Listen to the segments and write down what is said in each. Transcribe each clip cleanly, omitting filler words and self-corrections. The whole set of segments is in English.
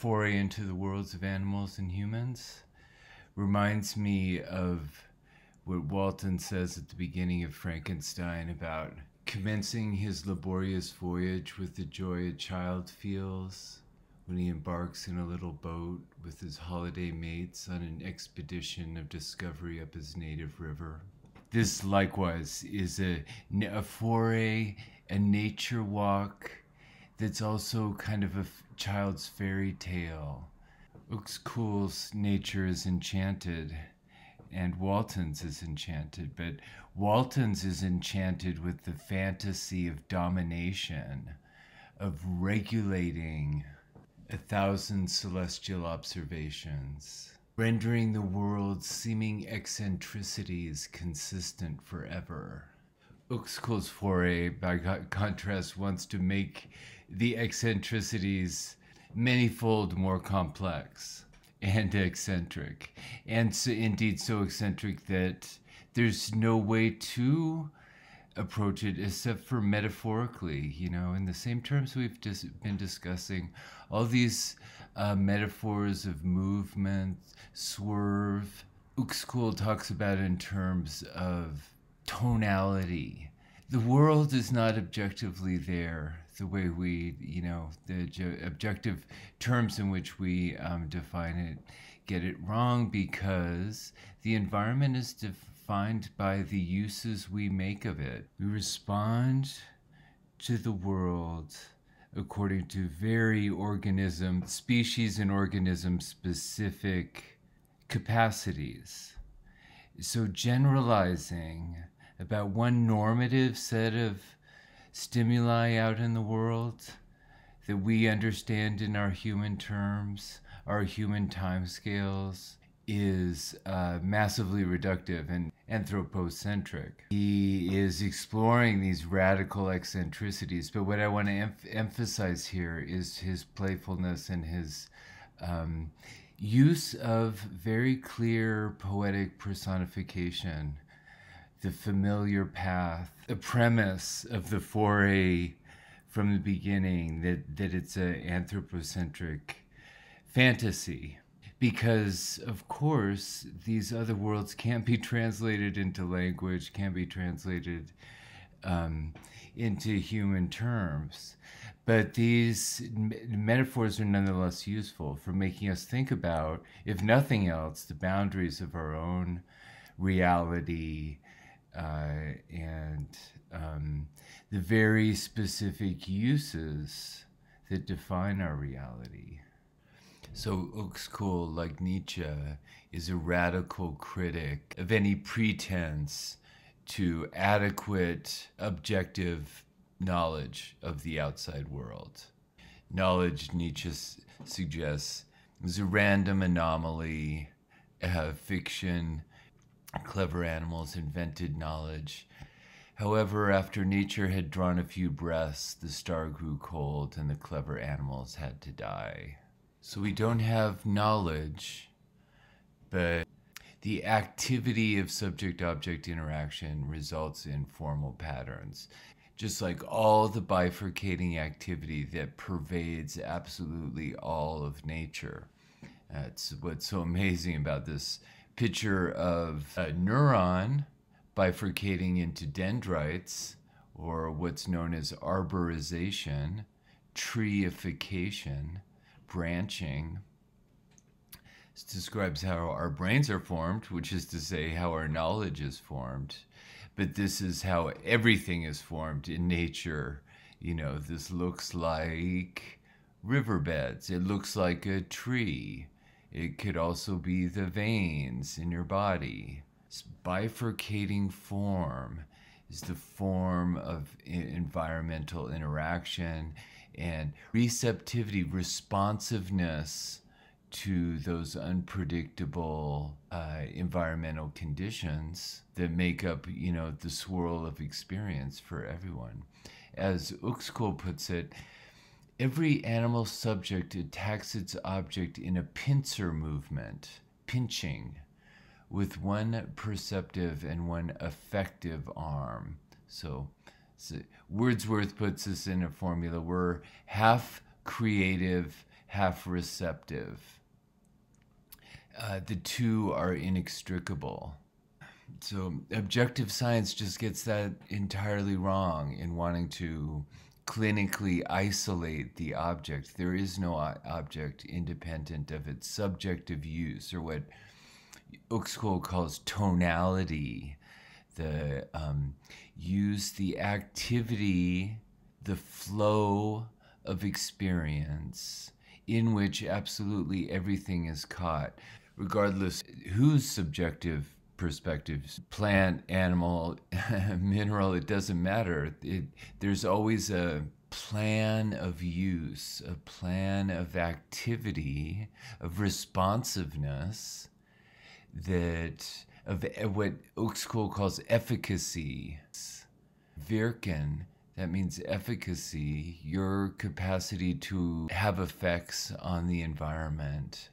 foray into the worlds of animals and humans reminds me of what Walton says at the beginning of Frankenstein about commencing his laborious voyage with the joy a child feels when he embarks in a little boat with his holiday mates on an expedition of discovery up his native river. This likewise is a foray, a nature walk that's also kind of a child's fairy tale. Uexküll's nature is enchanted, and Walton's is enchanted, but Walton's is enchanted with the fantasy of domination, of regulating 1,000 celestial observations, rendering the world's seeming eccentricities consistent forever. Uexküll's foray, by contrast, wants to make the eccentricities manyfold more complex and eccentric, and so, indeed so eccentric that there's no way to approach it except for metaphorically, in the same terms we've just been discussing, all these metaphors of movement, swerve. Uexküll talks about it in terms of tonality. The world is not objectively there the way we, the objective terms in which we define it get it wrong, because the environment is defined by the uses we make of it. We respond to the world according to very species and organism specific capacities. So generalizing about one normative set of stimuli out in the world that we understand in our human terms, our human timescales, is massively reductive and anthropocentric. He is exploring these radical eccentricities, but what I want to emphasize here is his playfulness and his use of very clear poetic personification, the familiar path, the premise of the foray from the beginning, that it's an anthropocentric fantasy. Because, of course, these other worlds can't be translated into language, can't be translated into human terms. But these metaphors are nonetheless useful for making us think about, if nothing else, the boundaries of our own reality and the very specific uses that define our reality. So Uexküll, like Nietzsche, is a radical critic of any pretense to adequate, objective knowledge of the outside world. Knowledge, Nietzsche suggests, is a random anomaly, fiction, clever animals invented knowledge. However, after nature had drawn a few breaths, the star grew cold and the clever animals had to die. So we don't have knowledge, but the activity of subject-object interaction results in formal patterns. Just like all the bifurcating activity that pervades absolutely all of nature. That's what's so amazing about this picture of a neuron bifurcating into dendrites, or what's known as arborization, treeification, branching. This describes how our brains are formed, which is to say how our knowledge is formed. But this is how everything is formed in nature. This looks like riverbeds. It looks like a tree. It could also be the veins in your body. This bifurcating form is the form of environmental interaction and receptivity, responsiveness to those unpredictable environmental conditions that make up, the swirl of experience for everyone. As Uexküll puts it, every animal subject attacks its object in a pincer movement, pinching, with one perceptive and one effective arm. So Wordsworth puts this in a formula: we're half creative, half receptive. The two are inextricable. So objective science just gets that entirely wrong in wanting to clinically isolate the object. There is no object independent of its subjective use, or what Uexküll calls tonality. The use, the activity, the flow of experience in which absolutely everything is caught, regardless whose subjective perspectives, plant, animal, mineral, it doesn't matter. There's always a plan of use, a plan of activity, of responsiveness, that of what Uexküll calls efficacy. Wirken, that means efficacy, your capacity to have effects on the environment.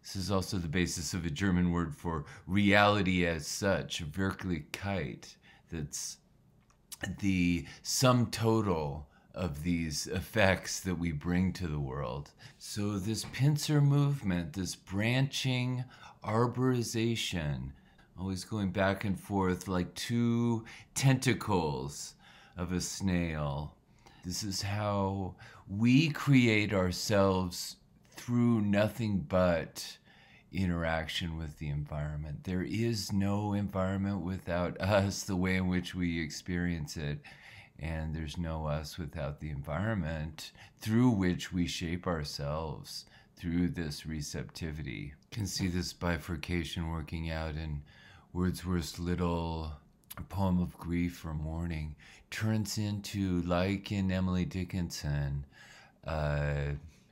This is also the basis of a German word for reality as such, Wirklichkeit. That's the sum total of these effects that we bring to the world. So this pincer movement, this branching arborization, always going back and forth like two tentacles of a snail. This is how we create ourselves through nothing but interaction with the environment. There is no environment without us, the way in which we experience it. And there's no us without the environment through which we shape ourselves through this receptivity. You can see this bifurcation working out in Wordsworth's little poem of grief or mourning. Turns into, like in Emily Dickinson,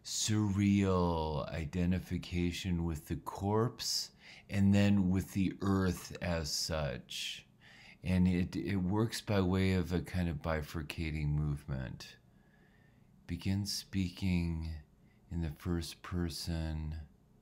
surreal identification with the corpse and then with the earth as such. And it works by way of a kind of bifurcating movement. Begins speaking in the first person,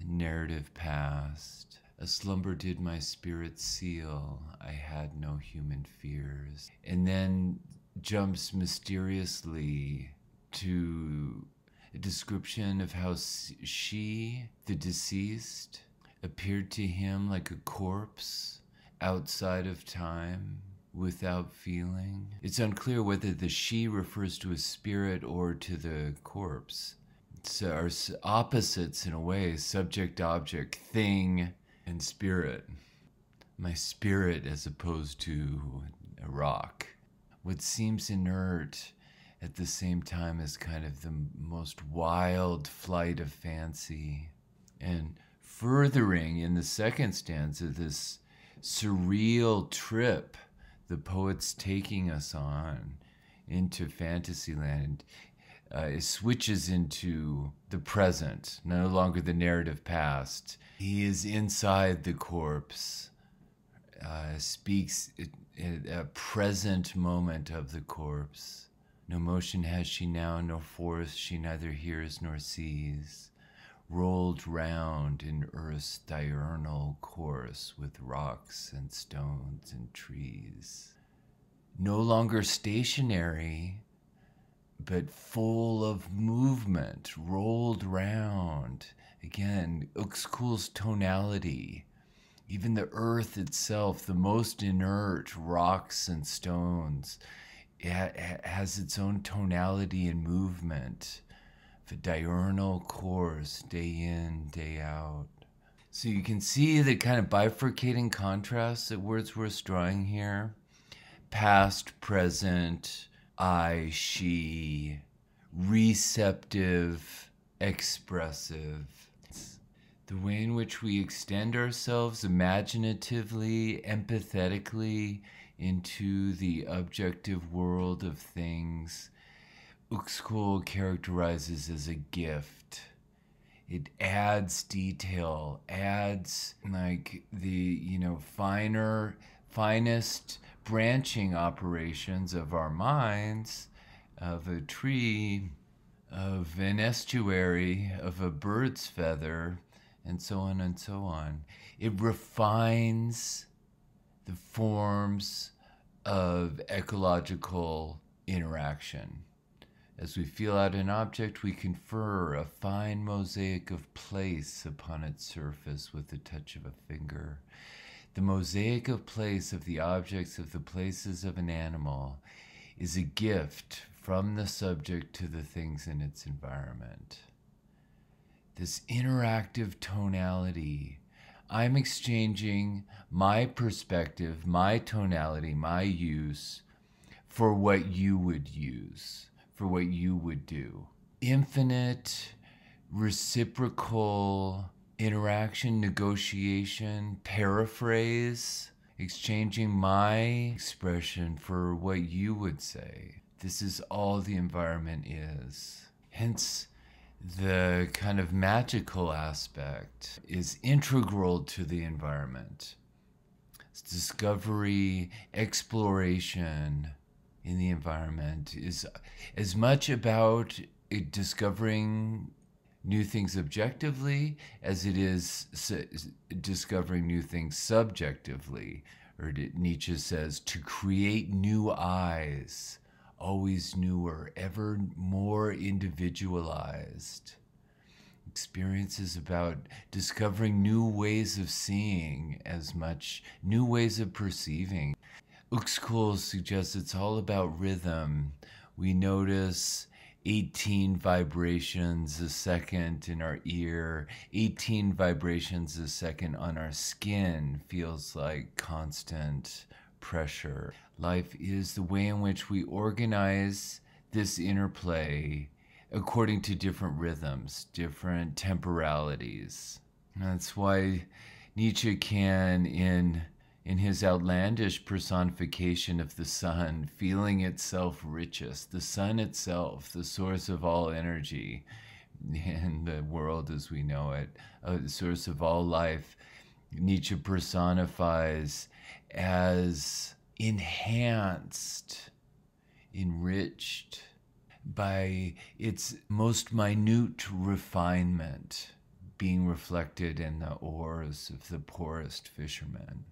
narrative past. A slumber did my spirit seal, I had no human fears. And then jumps mysteriously to a description of how she, the deceased, appeared to him like a corpse outside of time, without feeling. It's unclear whether the she refers to a spirit or to the corpse. It's our opposites in a way, subject, object, thing, and spirit. My spirit as opposed to a rock. What seems inert at the same time is kind of the most wild flight of fancy. And furthering in the second stanza this surreal trip the poet's taking us on into Fantasyland, it switches into the present, no longer the narrative past. He is inside the corpse, speaks at a present moment of the corpse. No motion has she now, no force she neither hears nor sees. Rolled round in earth's diurnal course with rocks and stones and trees. No longer stationary, but full of movement, rolled round. Again, Uexküll's tonality. Even the earth itself, the most inert rocks and stones, it has its own tonality and movement. The diurnal course, day in, day out. So you can see the kind of bifurcating contrast that Wordsworth's drawing here. Past, present, I, she, receptive, expressive. The way in which we extend ourselves imaginatively, empathetically into the objective world of things, Uexküll characterizes as a gift. It adds detail, adds like the, finest branching operations of our minds, of a tree, of an estuary, of a bird's feather, and so on and so on. It refines the forms of ecological interaction. As we feel out an object, we confer a fine mosaic of place upon its surface with the touch of a finger. The mosaic of place of the objects of the places of an animal is a gift from the subject to the things in its environment. This interactive tonality, I'm exchanging my perspective, my tonality, my use for what you would use, for what you would do. Infinite, reciprocal interaction, negotiation, paraphrase, exchanging my expression for what you would say. This is all the environment is. Hence, the kind of magical aspect is integral to the environment. It's discovery, exploration in the environment is as much about discovering new things objectively as it is discovering new things subjectively. Or Nietzsche says, to create new eyes, always newer, ever more individualized. Experience is about discovering new ways of seeing as much, new ways of perceiving. Uexküll suggests it's all about rhythm. We notice 18 vibrations a second in our ear, 18 vibrations a second on our skin feels like constant pressure. Life is the way in which we organize this interplay according to different rhythms, different temporalities. That's why Nietzsche can, in his outlandish personification of the sun, feeling itself richest, the sun itself, the source of all energy in the world as we know it, the source of all life, Nietzsche personifies as enhanced, enriched by its most minute refinement being reflected in the oars of the poorest fishermen.